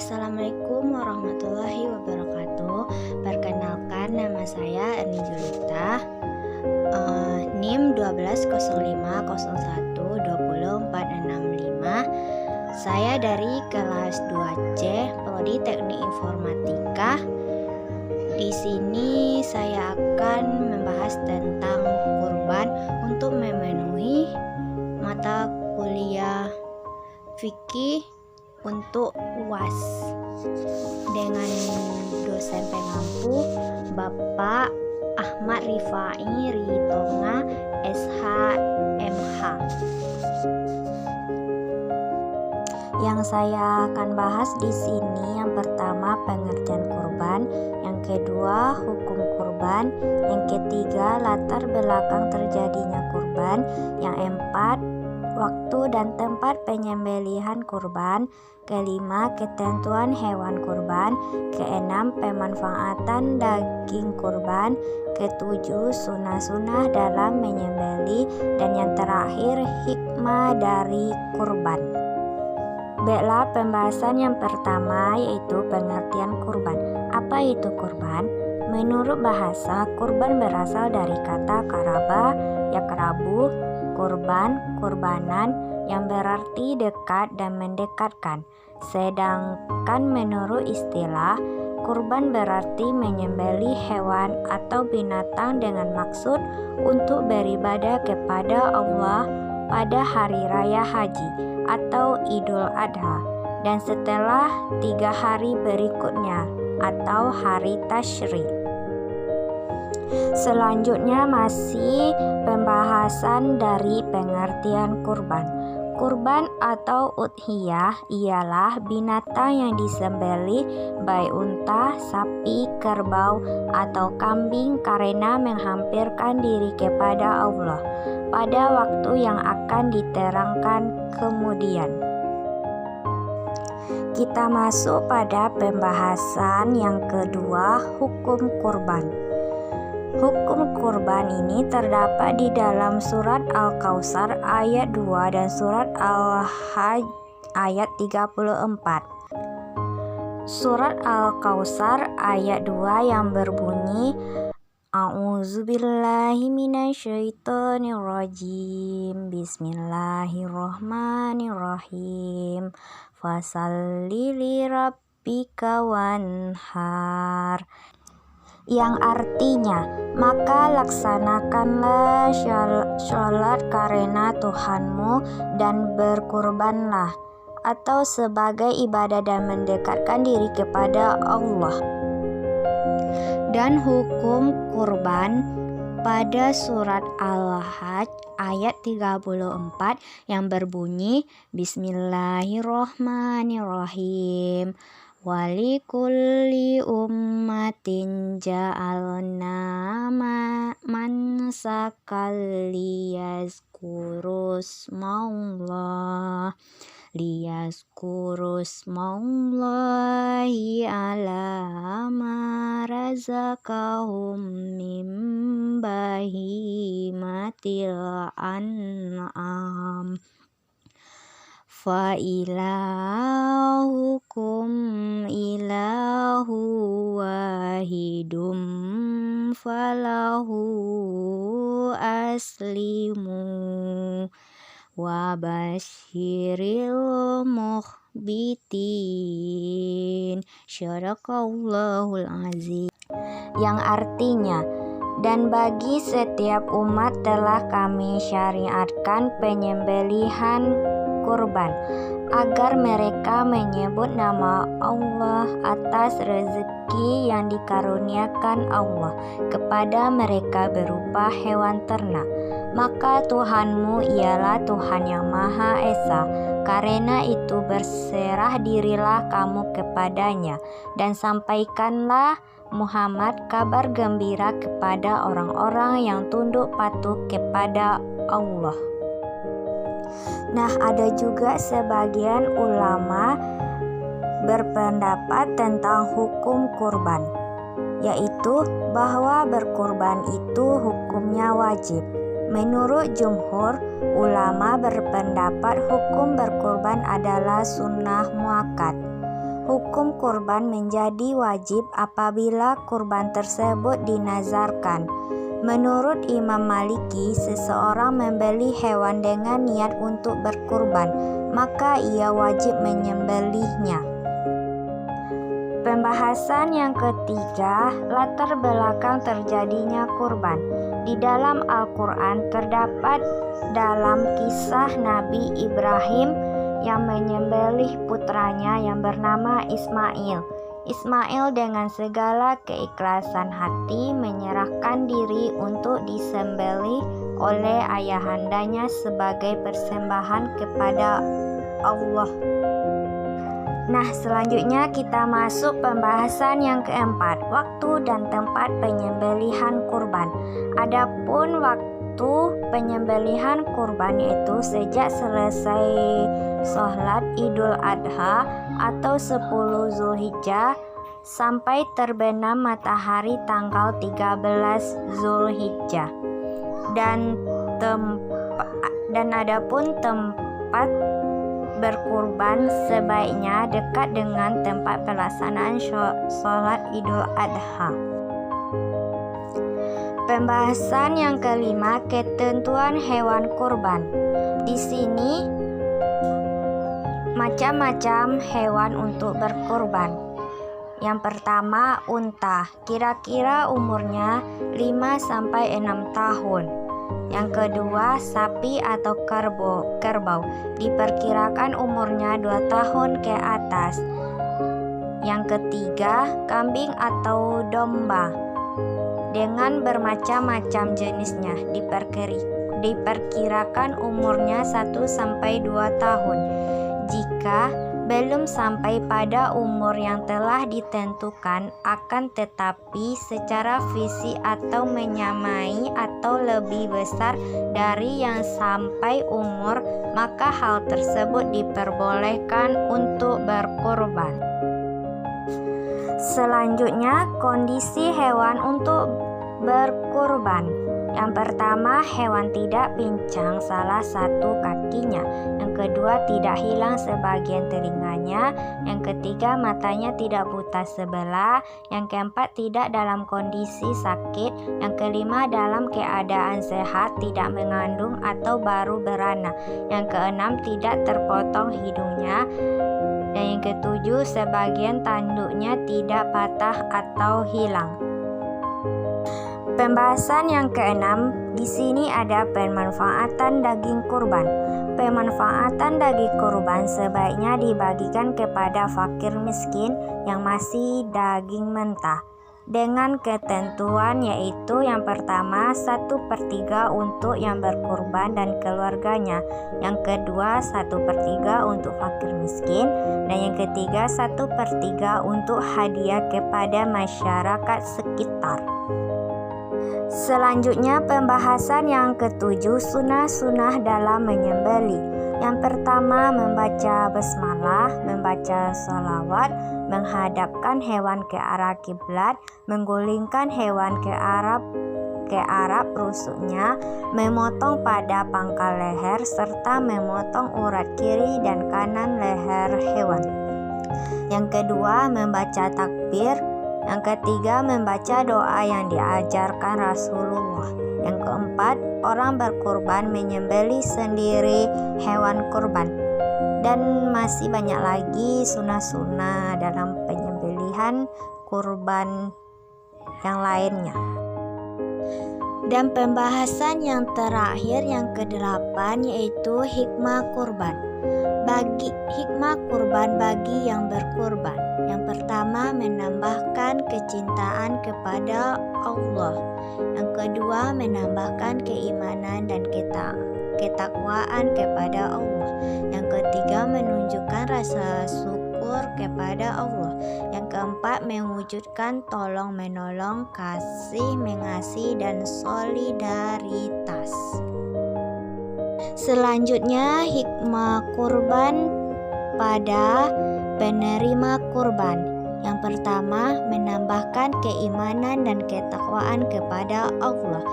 Assalamualaikum warahmatullahi wabarakatuh. Perkenalkan, nama saya Erni Julita, NIM 120501200465. Saya dari kelas 2C Prodi Teknik Informatika. Di sini saya akan membahas tentang kurban untuk memenuhi mata kuliah fikih untuk UAS dengan dosen pengampu Bapak Ahmad Rifai Ritonga SHMH. Yang saya akan bahas di sini, yang pertama pengertian kurban, yang kedua hukum kurban, yang ketiga latar belakang terjadinya kurban, yang empat waktu dan tempat penyembelihan kurban, kelima ketentuan hewan kurban, keenam pemanfaatan daging kurban, ketujuh sunnah-sunnah dalam menyembelih, dan yang terakhir hikmah dari kurban. Baiklah, pembahasan yang pertama yaitu pengertian kurban. Apa itu kurban? Menurut bahasa, kurban berasal dari kata karaba, yakrabu, kurban, kurbanan, yang berarti dekat dan mendekatkan. Sedangkan menurut istilah, kurban berarti menyembelih hewan atau binatang dengan maksud untuk beribadah kepada Allah pada hari raya haji atau Idul Adha, dan setelah 3 hari berikutnya atau hari Tasyrik. Selanjutnya masih pembahasan dari pengertian kurban. Kurban atau udhiyah ialah binatang yang disembelih baik unta, sapi, kerbau, atau kambing karena menghampirkan diri kepada Allah pada waktu yang akan diterangkan kemudian. Kita masuk pada pembahasan yang kedua, hukum kurban. Hukum kurban ini terdapat di dalam surat Al-Kautsar ayat 2 dan surat Al-Hajj ayat 34. Surat Al-Kautsar ayat 2 yang berbunyi, A'udzubillahi minasyaitonirrajim. Bismillahirrahmanirrahim. Fasalli lirabbika wanhar. Yang artinya, maka laksanakanlah sholat karena Tuhanmu dan berkurbanlah, atau sebagai ibadah dan mendekatkan diri kepada Allah. Dan hukum kurban pada surat Al-Hajj ayat 34 yang berbunyi, Bismillahirrahmanirrahim. Walikulli ummatin ja'alna mansakal liyazkurusmallahi ala ma razaqahum min bahimatil an'am. Fa ilahukum ilahu wahidum falahu aslimu wa basyiril mukhbitin. Syadaqallahul azim. Yang artinya, dan bagi setiap umat telah kami syariatkan penyembelihan kurban, agar mereka menyebut nama Allah atas rezeki yang dikaruniakan Allah kepada mereka berupa hewan ternak. Maka Tuhanmu ialah Tuhan yang Maha Esa. Karena itu berserah dirilah kamu kepadanya, dan sampaikanlah Muhammad kabar gembira kepada orang-orang yang tunduk patuh kepada Allah. Nah, ada juga sebagian ulama berpendapat tentang hukum kurban, yaitu bahwa berkurban itu hukumnya wajib. Menurut jumhur ulama berpendapat hukum berkurban adalah sunnah muakkad. Hukum hukum kurban menjadi wajib apabila kurban tersebut dinazarkan. Menurut Imam Maliki, seseorang membeli hewan dengan niat untuk berkurban, maka ia wajib menyembelihnya. Pembahasan yang ketiga, latar belakang terjadinya kurban. Di dalam Al-Quran terdapat dalam kisah Nabi Ibrahim yang menyembelih putranya yang bernama Ismail. Ismail dengan segala keikhlasan hati menyerahkan diri untuk disembelih oleh ayahandanya sebagai persembahan kepada Allah. Nah, selanjutnya kita masuk pembahasan yang keempat, waktu dan tempat penyembelihan kurban. Adapun waktu penyembelihan kurban yaitu sejak selesai sholat Idul Adha atau 10 Zulhijjah sampai terbenam matahari tanggal 13 Zulhijjah. Dan adapun tempat berkurban sebaiknya dekat dengan tempat pelaksanaan sholat Idul Adha. Pembahasan yang kelima, ketentuan hewan kurban. Di sini macam-macam hewan untuk berkurban. Yang pertama, unta, kira-kira umurnya 5-6 tahun. Yang kedua, sapi atau kerbau, diperkirakan umurnya 2 tahun ke atas. Yang ketiga, kambing atau domba, dengan bermacam-macam jenisnya, diperkirakan umurnya 1-2 tahun. Jika belum sampai pada umur yang telah ditentukan, akan tetapi secara fisik atau menyamai atau lebih besar dari yang sampai umur, maka hal tersebut diperbolehkan untuk berkurban. Selanjutnya, kondisi hewan untuk berkurban. Yang pertama, hewan tidak pincang salah satu kakinya. Yang kedua, tidak hilang sebagian telinganya. Yang ketiga, matanya tidak buta sebelah. Yang keempat, tidak dalam kondisi sakit. Yang kelima, dalam keadaan sehat, tidak mengandung atau baru beranak. Yang keenam, tidak terpotong hidungnya. Dan yang ketujuh, sebagian tanduknya tidak patah atau hilang. Pembahasan yang keenam, di sini ada pemanfaatan daging kurban. Pemanfaatan daging kurban sebaiknya dibagikan kepada fakir miskin yang masih daging mentah, dengan ketentuan yaitu yang pertama 1/3 untuk yang berkurban dan keluarganya, yang kedua 1/3 untuk fakir miskin, dan yang ketiga 1/3 untuk hadiah kepada masyarakat sekitar. Selanjutnya, pembahasan yang ketujuh, sunah-sunah dalam menyembelih. Yang pertama, membaca basmalah, membaca sholawat, menghadapkan hewan ke arah kiblat, menggulingkan hewan ke arah rusuknya, memotong pada pangkal leher, serta memotong urat kiri dan kanan leher hewan. Yang kedua, membaca takbir. Yang ketiga, membaca doa yang diajarkan Rasulullah. Yang keempat, orang berkurban menyembelih sendiri hewan kurban. Dan masih banyak lagi sunah-sunah dalam penyembelihan kurban yang lainnya. Dan pembahasan yang terakhir, yang ke-8, yaitu hikmah kurban. Hikmah kurban bagi yang berkurban. Yang pertama, menambahkan kecintaan kepada Allah. Yang kedua, menambahkan keimanan dan ketakwaan kepada Allah. Yang ketiga, menunjukkan rasa syukur kepada Allah. Yang keempat, mewujudkan tolong menolong, kasih mengasihi dan solidaritas. Selanjutnya, hikmah kurban pada penerima kurban. Yang pertama, menambahkan keimanan dan ketakwaan kepada Allah.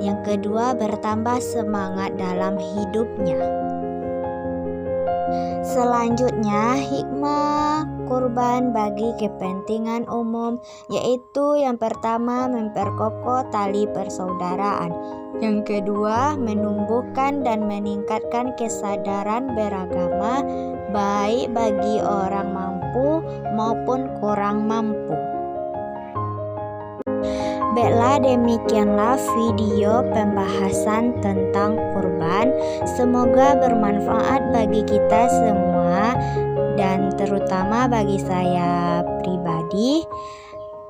Yang kedua, bertambah semangat dalam hidupnya. Selanjutnya, hikmah kurban bagi kepentingan umum, yaitu yang pertama memperkokoh tali persaudaraan, yang kedua menumbuhkan dan meningkatkan kesadaran beragama baik bagi orang mampu maupun kurang mampu. Baiklah, demikianlah video pembahasan tentang kurban. Semoga bermanfaat bagi kita semua dan terutama bagi saya pribadi.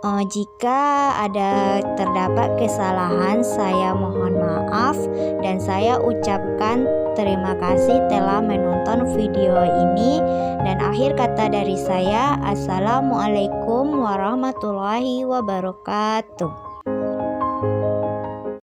Jika ada terdapat kesalahan, saya mohon maaf dan saya ucapkan terima kasih telah menonton video ini. Dan akhir kata dari saya, Assalamualaikum warahmatullahi wabarakatuh.